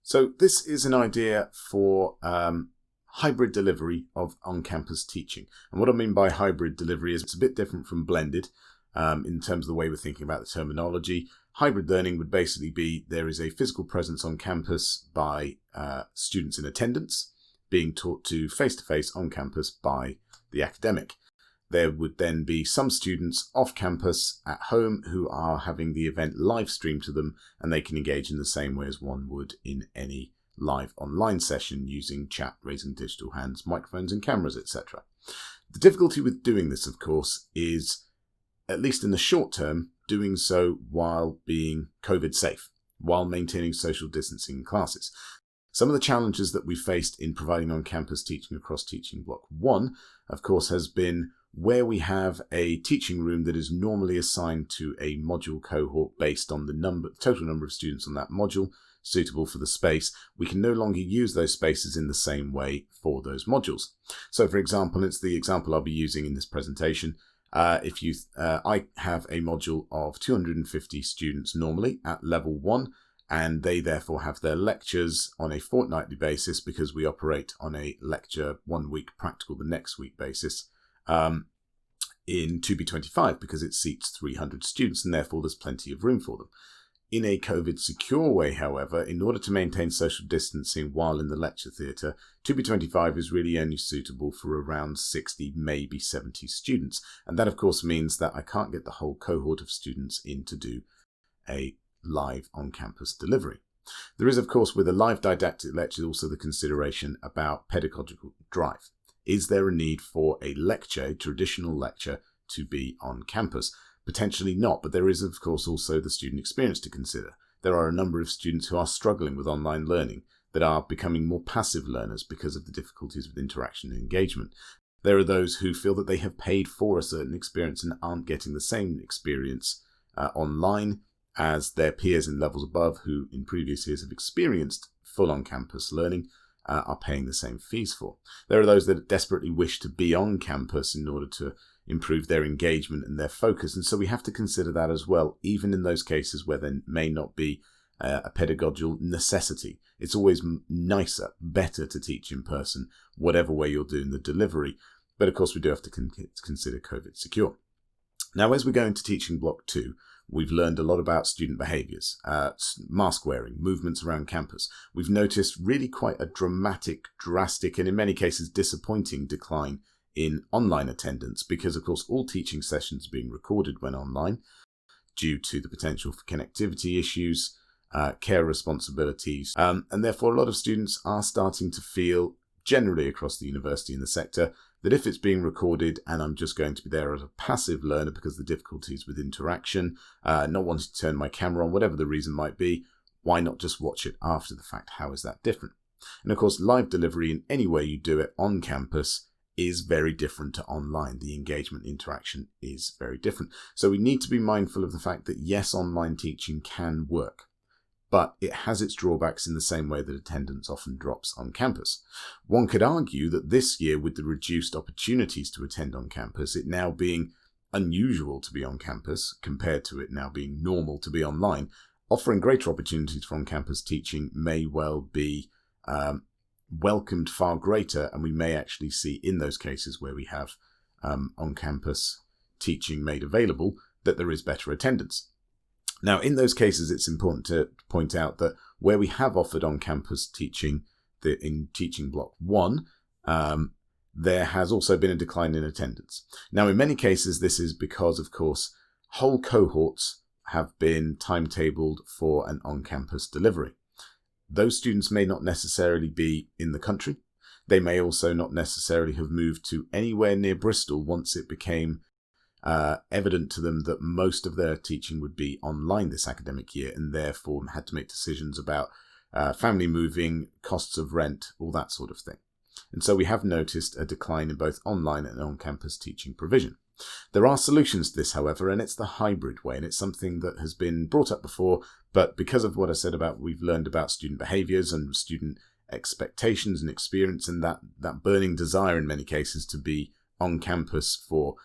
So this is an idea for hybrid delivery of on-campus teaching. And what I mean by hybrid delivery is it's a bit different from blended in terms of the way we're thinking about the terminology. Hybrid learning would basically be there is a physical presence on campus by students in attendance being taught to face-to-face on campus by the academic. There would then be some students off campus at home who are having the event live streamed to them, and they can engage in the same way as one would in any live online session using chat, raising digital hands, microphones and cameras, etc. The difficulty with doing this, of course, is, at least in the short term, doing so while being COVID safe, while maintaining social distancing in classes. Some of the challenges that we faced in providing on-campus teaching across Teaching Block 1, of course, has been where we have a teaching room that is normally assigned to a module cohort based on the total number of students on that module suitable for the space, we can no longer use those spaces in the same way for those modules. So, for example, it's the example I'll be using in this presentation. I have a module of 250 students normally at level 1, and they therefore have their lectures on a fortnightly basis because we operate on a lecture 1 week, practical the next week basis in 2B25 because it seats 300 students and therefore there's plenty of room for them. In a COVID secure way, however, in order to maintain social distancing while in the lecture theatre, 2B25 is really only suitable for around 60, maybe 70 students. And that, of course, means that I can't get the whole cohort of students in to do a live on-campus delivery. There is, of course, with a live didactic lecture, also the consideration about pedagogical drive. Is there a need for a lecture, a traditional lecture, to be on campus? Potentially not, but there is, of course, also the student experience to consider. There are a number of students who are struggling with online learning, that are becoming more passive learners because of the difficulties with interaction and engagement. There are those who feel that they have paid for a certain experience and aren't getting the same experience online as their peers in levels above who in previous years have experienced full on-campus learning are paying the same fees for. There are those that desperately wish to be on campus in order to improve their engagement and their focus, and so we have to consider that as well, even in those cases where there may not be a pedagogical necessity. It's always nicer, better to teach in person, whatever way you're doing the delivery, but of course we do have to consider COVID secure. Now, as we go into Teaching Block 2, we've learned a lot about student behaviours, mask wearing, movements around campus. We've noticed really quite a drastic, and in many cases disappointing decline in online attendance because, of course, all teaching sessions are being recorded when online due to the potential for connectivity issues, care responsibilities, and therefore a lot of students are starting to feel, generally across the university and the sector, that if it's being recorded and I'm just going to be there as a passive learner because of the difficulties with interaction, not wanting to turn my camera on, whatever the reason might be, why not just watch it after the fact? How is that different? And of course, live delivery in any way you do it on campus is very different to online. The engagement interaction is very different. So we need to be mindful of the fact that yes, online teaching can work, but it has its drawbacks in the same way that attendance often drops on campus. One could argue that this year, with the reduced opportunities to attend on campus, it now being unusual to be on campus compared to it now being normal to be online, offering greater opportunities for on-campus teaching may well be welcomed far greater, and we may actually see in those cases where we have on-campus teaching made available that there is better attendance. Now, in those cases, it's important to point out that where we have offered on-campus teaching in Teaching Block 1, there has also been a decline in attendance. Now, in many cases, this is because, of course, whole cohorts have been timetabled for an on-campus delivery. Those students may not necessarily be in the country. They may also not necessarily have moved to anywhere near Bristol once it became evident to them that most of their teaching would be online this academic year, and therefore had to make decisions about family moving, costs of rent, all that sort of thing. And so we have noticed a decline in both online and on-campus teaching provision. There are solutions to this, however, and it's the hybrid way, and it's something that has been brought up before, but because of what I said about we've learned about student behaviours and student expectations and experience, and that burning desire in many cases to be on campus for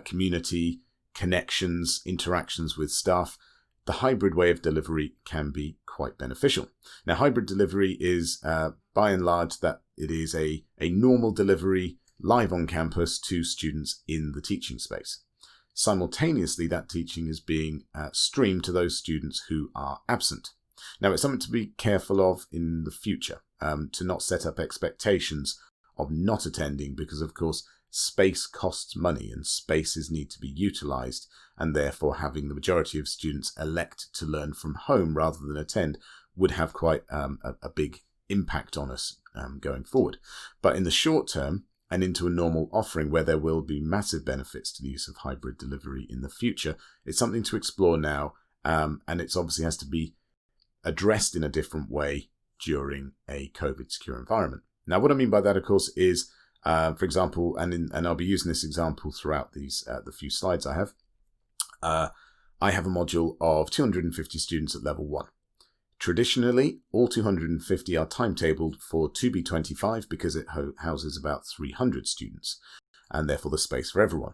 community, connections, interactions with staff, the hybrid way of delivery can be quite beneficial. Now, hybrid delivery is, by and large, that it is a normal delivery live on campus to students in the teaching space. Simultaneously, that teaching is being streamed to those students who are absent. Now, it's something to be careful of in the future, to not set up expectations of not attending, because, of course, space costs money and spaces need to be utilised, and therefore having the majority of students elect to learn from home rather than attend would have quite a big impact on us going forward. But in the short term, and into a normal offering where there will be massive benefits to the use of hybrid delivery in the future, it's something to explore now, and it obviously has to be addressed in a different way during a COVID secure environment. Now, what I mean by that, of course, is, for example, and I'll be using this example throughout these the few slides I have. I have a module of 250 students at level 1. Traditionally, all 250 are timetabled for 2B25 because it houses about 300 students, and therefore the space for everyone.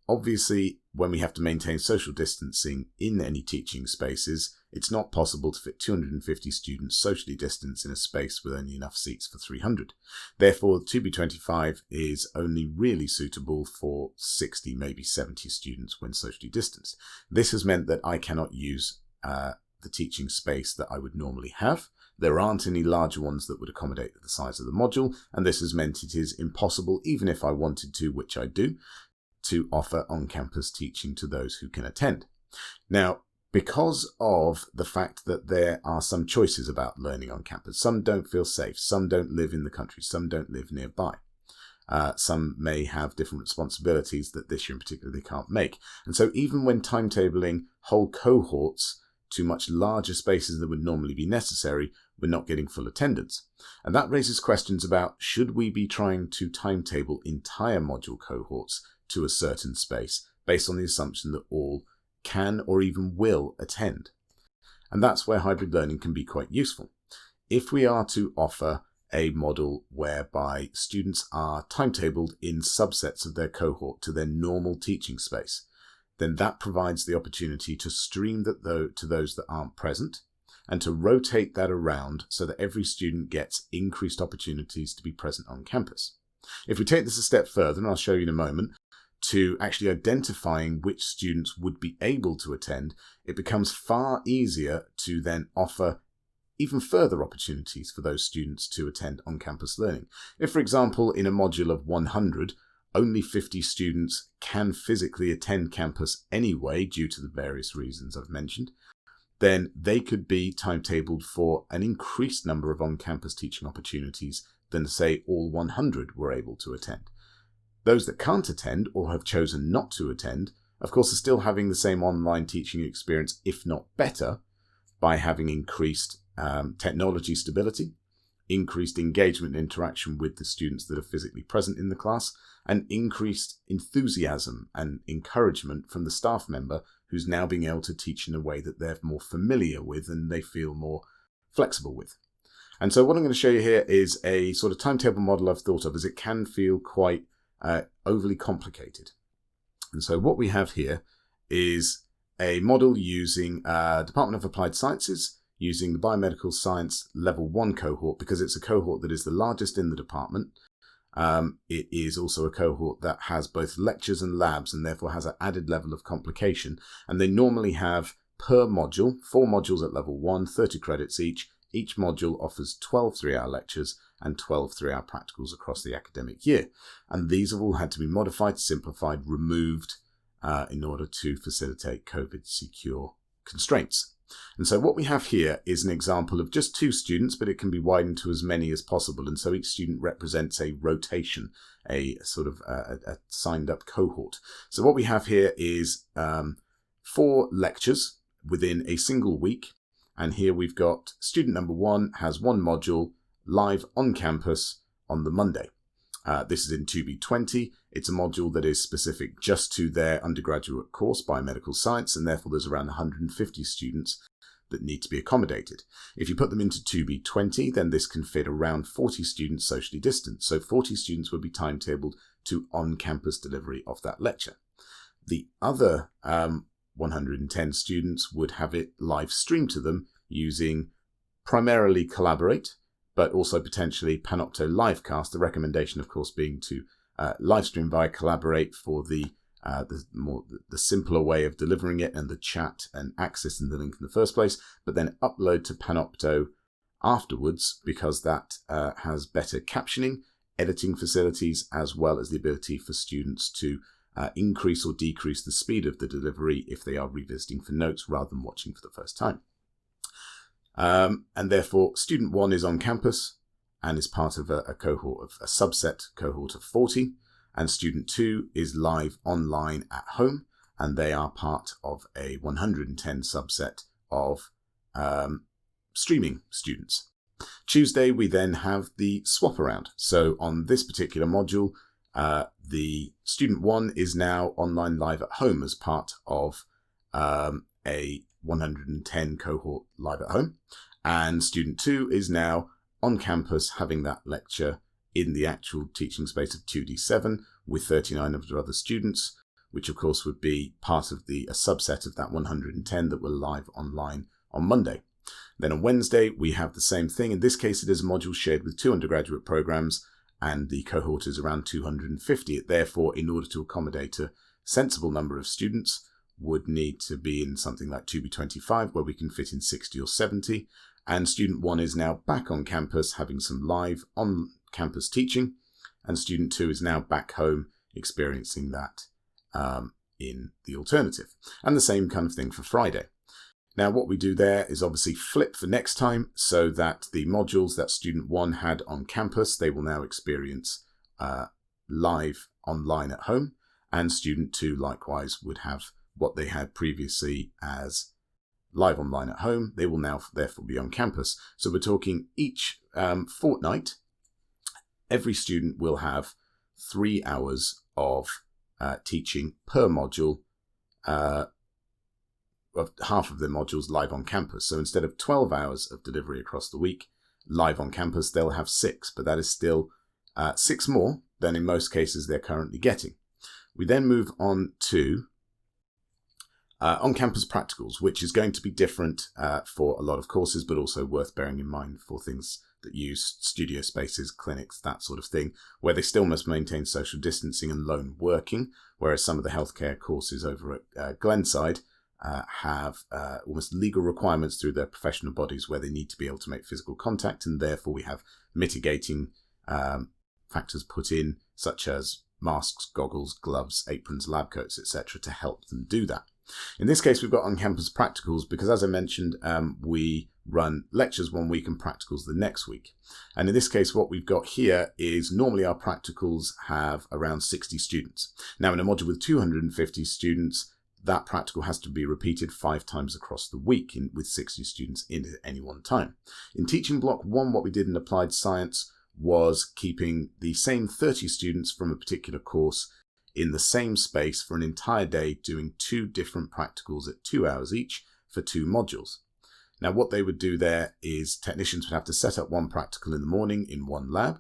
Obviously, when we have to maintain social distancing in any teaching spaces, it's not possible to fit 250 students socially distanced in a space with only enough seats for 300. Therefore, 2B25 is only really suitable for 60, maybe 70 students when socially distanced. This has meant that I cannot use the teaching space that I would normally have. There aren't any larger ones that would accommodate the size of the module, and this has meant it is impossible, even if I wanted to, which I do, to offer on-campus teaching to those who can attend. Now, because of the fact that there are some choices about learning on campus, some don't feel safe, some don't live in the country, some don't live nearby. Some may have different responsibilities that this year in particular they can't make. And so even when timetabling whole cohorts to much larger spaces than would normally be necessary, we're not getting full attendance. And that raises questions about, should we be trying to timetable entire module cohorts to a certain space based on the assumption that all can or even will attend? And that's where hybrid learning can be quite useful. If we are to offer a model whereby students are timetabled in subsets of their cohort to their normal teaching space, then that provides the opportunity to stream that to those that aren't present, and to rotate that around so that every student gets increased opportunities to be present on campus. If we take this a step further, and I'll show you in a moment, to actually identifying which students would be able to attend, it becomes far easier to then offer even further opportunities for those students to attend on-campus learning. If, for example, in a module of 100, only 50 students can physically attend campus anyway due to the various reasons I've mentioned, then they could be timetabled for an increased number of on-campus teaching opportunities than, say, all 100 were able to attend. Those that can't attend or have chosen not to attend, of course, are still having the same online teaching experience, if not better, by having increased technology stability, increased engagement and interaction with the students that are physically present in the class, and increased enthusiasm and encouragement from the staff member who's now being able to teach in a way that they're more familiar with and they feel more flexible with. And so what I'm going to show you here is a sort of timetable model I've thought of, as it can feel quite overly complicated. And so what we have here is a model using Department of Applied Sciences, using the Biomedical Science Level 1 cohort, because it's a cohort that is the largest in the department. It is also a cohort that has both lectures and labs, and therefore has an added level of complication. And they normally have, per module, 4 modules at level 1, 30 credits each. Each module offers 12 3-hour lectures and 12 3-hour practicals across the academic year. And these have all had to be modified, simplified, removed in order to facilitate COVID-secure constraints. And so what we have here is an example of just 2 students, but it can be widened to as many as possible. And so each student represents a rotation, a sort of a signed up cohort. So what we have here is 4 lectures within a single week. And here we've got student number 1 has 1 module live on campus on the Monday. This is in 2B20. It's a module that is specific just to their undergraduate course, Biomedical Science, and therefore there's around 150 students that need to be accommodated. If you put them into 2B20, then this can fit around 40 students socially distanced. So 40 students would be timetabled to on-campus delivery of that lecture. The other 110 students would have it live streamed to them using primarily Collaborate, but also potentially Panopto Livecast. The recommendation, of course, being to live stream via Collaborate for the simpler way of delivering it and the chat and accessing the link in the first place, but then upload to Panopto afterwards, because that has better captioning, editing facilities, as well as the ability for students to increase or decrease the speed of the delivery if they are revisiting for notes rather than watching for the first time. And therefore, student 1 is on campus and is part of a cohort, of a subset cohort of 40, and student 2 is live online at home, and they are part of a 110 subset of streaming students. Tuesday, we then have the swap around. So on this particular module, the student 1 is now online live at home as part of a 110 cohort live at home, and student 2 is now on campus having that lecture in the actual teaching space of 2D7 with 39 of the other students, which of course would be part of a subset of that 110 that were live online on Monday. Then on Wednesday, we have the same thing. In this case, it is a module shared with 2 undergraduate programs, and the cohort is around 250. Therefore, in order to accommodate a sensible number of students, would need to be in something like 2B25, where we can fit in 60 or 70. And student 1 is now back on campus having some live on-campus teaching, and student 2 is now back home experiencing that in the alternative. And the same kind of thing for Friday. Now, what we do there is obviously flip for next time, so that the modules that student 1 had on campus, they will now experience live online at home, and student 2 likewise would have what they had previously as live online at home. They will now therefore be on campus. So we're talking each fortnight, every student will have 3 hours of teaching per module, of half of their modules live on campus. So instead of 12 hours of delivery across the week live on campus, they'll have 6, but that is still 6 more than in most cases they're currently getting. We then move on to on-campus practicals, which is going to be different for a lot of courses, but also worth bearing in mind for things that use studio spaces, clinics, that sort of thing, where they still must maintain social distancing and lone working, whereas some of the healthcare courses over at Glenside have almost legal requirements through their professional bodies where they need to be able to make physical contact, and therefore we have mitigating factors put in, such as masks, goggles, gloves, aprons, lab coats, etc., to help them do that. In this case, we've got on-campus practicals because, as I mentioned, we run lectures one week and practicals the next week. And in this case, what we've got here is normally our practicals have around 60 students. Now, in a module with 250 students, that practical has to be repeated 5 times across the week with 60 students in at any one time. In teaching block 1, what we did in applied science was keeping the same 30 students from a particular course in the same space for an entire day, doing 2 different practicals at 2 hours each for 2 modules. Now, what they would do there is technicians would have to set up one practical in the morning in one lab.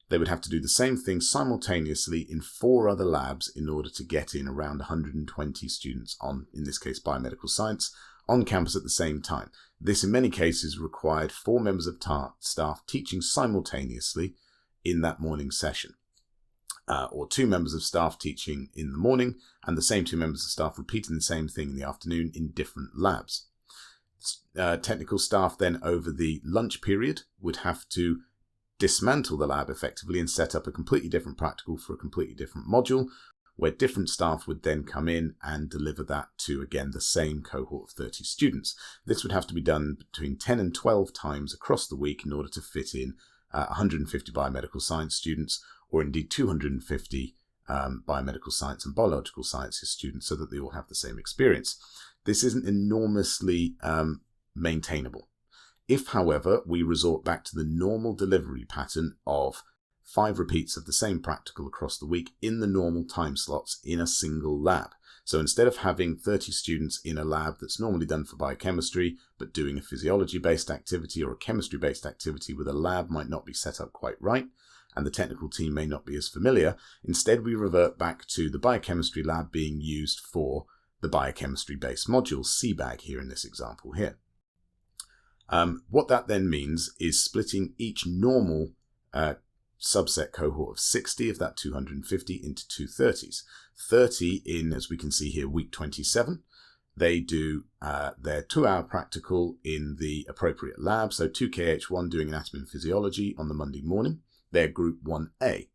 They would have to do the same thing simultaneously in 4 other labs in order to get in around 120 students on, in this case, biomedical science, on campus at the same time. This, in many cases, required 4 members of staff teaching simultaneously in that morning session. Or 2 members of staff teaching in the morning, and the same 2 members of staff repeating the same thing in the afternoon in different labs. Technical staff then, over the lunch period, would have to dismantle the lab effectively and set up a completely different practical for a completely different module, where different staff would then come in and deliver that to, again, the same cohort of 30 students. This would have to be done between 10 and 12 times across the week in order to fit in 150 biomedical science students, or indeed 250 biomedical science and biological sciences students, so that they all have the same experience. This isn't enormously maintainable. If, however, we resort back to the normal delivery pattern of 5 repeats of the same practical across the week in the normal time slots in a single lab. So instead of having 30 students in a lab that's normally done for biochemistry, but doing a physiology-based activity or a chemistry-based activity where the lab might not be set up quite right, and the technical team may not be as familiar, instead we revert back to the biochemistry lab being used for the biochemistry-based modules, CBAG here in this example here. What that then means is splitting each normal subset cohort of 60 of that 250 into two 30s. 30 in, as we can see here, week 27. They do their 2-hour practical in the appropriate lab. So 2KH1 doing anatomy and physiology on the Monday morning. They're Group 1A.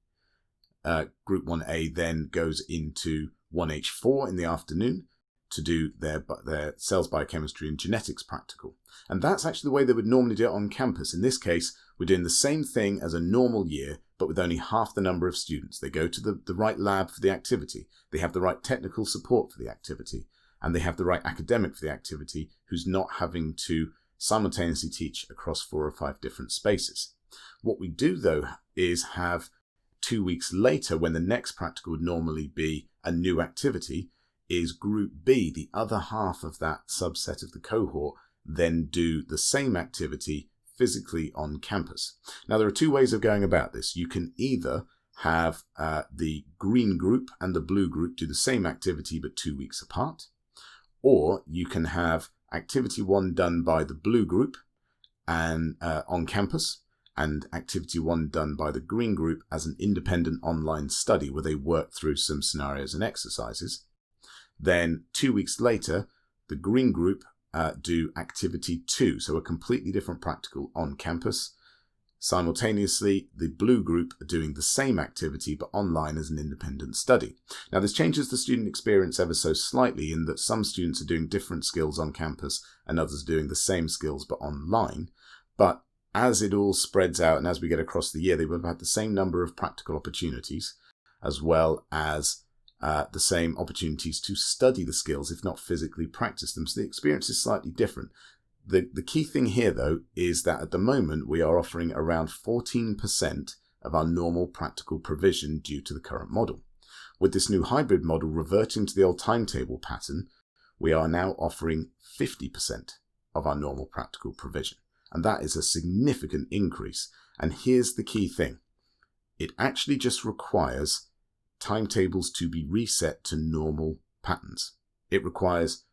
Group 1A then goes into 1H4 in the afternoon to do their cells biochemistry and genetics practical. And that's actually the way they would normally do it on campus. In this case, we're doing the same thing as a normal year, but with only half the number of students. They go to the right lab for the activity. They have the right technical support for the activity. And they have the right academic for the activity who's not having to simultaneously teach across 4 or 5 different spaces. What we do, though, is have 2 weeks later, when the next practical would normally be a new activity, is Group B, the other half of that subset of the cohort, then do the same activity physically on campus. Now, there are 2 ways of going about this. You can either have the green group and the blue group do the same activity but 2 weeks apart, or you can have activity 1 done by the blue group and on campus, and activity 1 done by the green group as an independent online study where they work through some scenarios and exercises. Then 2 weeks later, the green group do activity 2, so a completely different practical on campus. Simultaneously, the blue group are doing the same activity but online as an independent study. Now, this changes the student experience ever so slightly in that some students are doing different skills on campus and others are doing the same skills but online. But as it all spreads out and as we get across the year, they will have had the same number of practical opportunities as well as the same opportunities to study the skills, if not physically practice them. So the experience is slightly different. The key thing here, though, is that at the moment we are offering around 14% of our normal practical provision due to the current model. With this new hybrid model reverting to the old timetable pattern, we are now offering 50% of our normal practical provision. And that is a significant increase. And here's the key thing. It actually just requires timetables to be reset to normal patterns. It requires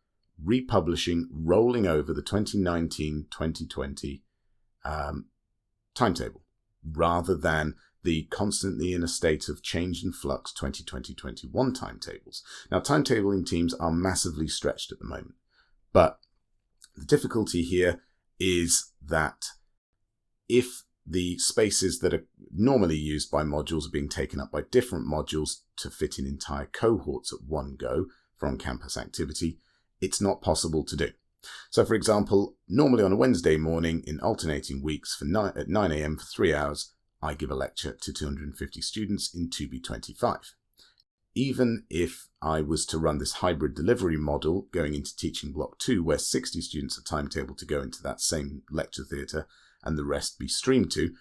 republishing, rolling over the 2019-2020 timetable, rather than the constantly in a state of change and flux 2020-21 timetables. Now, timetabling teams are massively stretched at the moment, but the difficulty here is that if the spaces that are normally used by modules are being taken up by different modules to fit in entire cohorts at one go for on-campus activity, it's not possible to do. So, for example, normally on a Wednesday morning in alternating weeks at 9 a.m. for 3 hours, I give a lecture to 250 students in 2B25. Even if I was to run this hybrid delivery model going into teaching block 2, where 60 students are timetabled to go into that same lecture theatre and the rest be streamed to,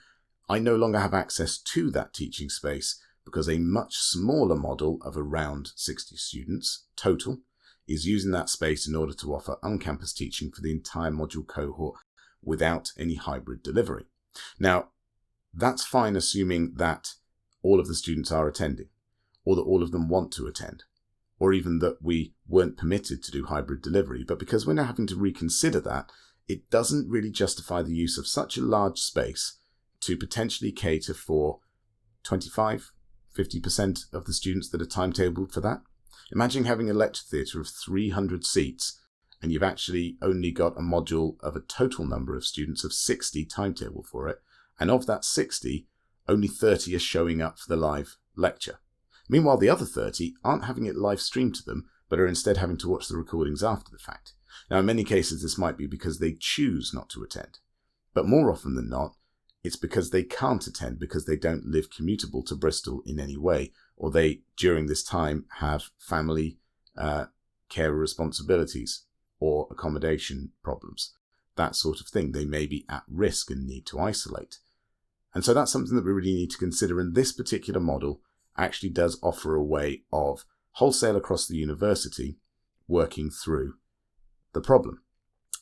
I no longer have access to that teaching space because a much smaller model of around 60 students total is using that space in order to offer on-campus teaching for the entire module cohort without any hybrid delivery. Now, that's fine assuming that all of the students are attending, or that all of them want to attend, or even that we weren't permitted to do hybrid delivery. But because we're now having to reconsider that, it doesn't really justify the use of such a large space to potentially cater for 25, 50% of the students that are timetabled for that. Imagine having a lecture theatre of 300 seats and you've actually only got a module of a total number of students of 60 timetable for it. And of that 60, only 30 are showing up for the live lecture. Meanwhile, the other 30 aren't having it live streamed to them, but are instead having to watch the recordings after the fact. Now, in many cases, this might be because they choose not to attend. But more often than not, it's because they can't attend because they don't live commutable to Bristol in any way, or they, during this time, have family care responsibilities or accommodation problems, that sort of thing. They may be at risk and need to isolate. And so that's something that we really need to consider. And this particular model actually does offer a way of wholesale across the university working through the problem.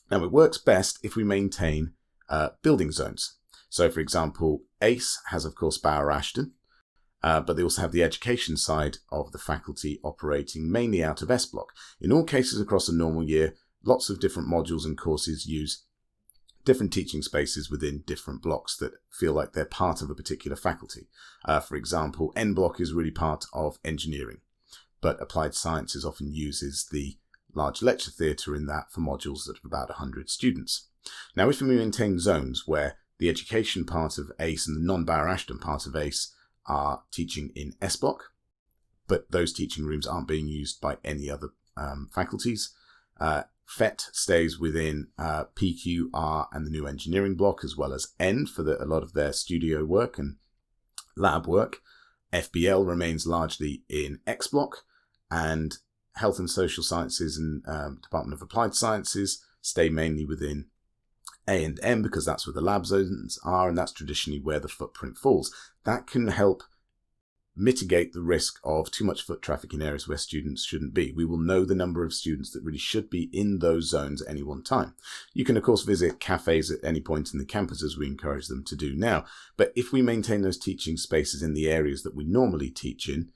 Now, it works best if we maintain building zones. So, for example, ACE has, of course, Bowyer Ashton, but they also have the education side of the faculty operating mainly out of S block. In all cases across a normal year, lots of different modules and courses use different teaching spaces within different blocks that feel like they're part of a particular faculty. For example, N block is really part of engineering, but applied sciences often uses the large lecture theatre in that for modules that have about 100 students. Now, if we maintain zones where the education part of ACE and the non-Bauer Ashton part of ACE are teaching in S block, but those teaching rooms aren't being used by any other faculties, FET stays within PQ, R and the new engineering block, as well as N for a lot of their studio work and lab work. FBL remains largely in X block, and Health and Social Sciences and Department of Applied Sciences stay mainly within A and M because that's where the lab zones are, and that's traditionally where the footprint falls. That can help mitigate the risk of too much foot traffic in areas where students shouldn't be. We will know the number of students that really should be in those zones at any one time. You can, of course, visit cafes at any point in the campus, as we encourage them to do now. But if we maintain those teaching spaces in the areas that we normally teach in,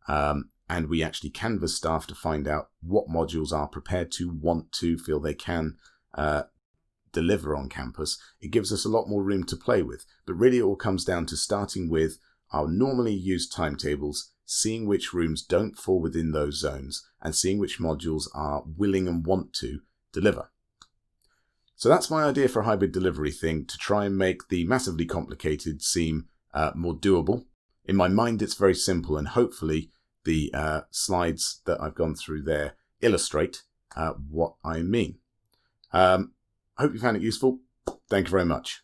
and we actually canvass staff to find out what modules are prepared to, want to, feel they can deliver on campus, it gives us a lot more room to play with. But really it all comes down to starting with our normally used timetables, seeing which rooms don't fall within those zones, and seeing which modules are willing and want to deliver. So that's my idea for a hybrid delivery thing, to try and make the massively complicated seem more doable. In my mind it's very simple, and hopefully the slides that I've gone through there illustrate what I mean. I hope you found it useful. Thank you very much.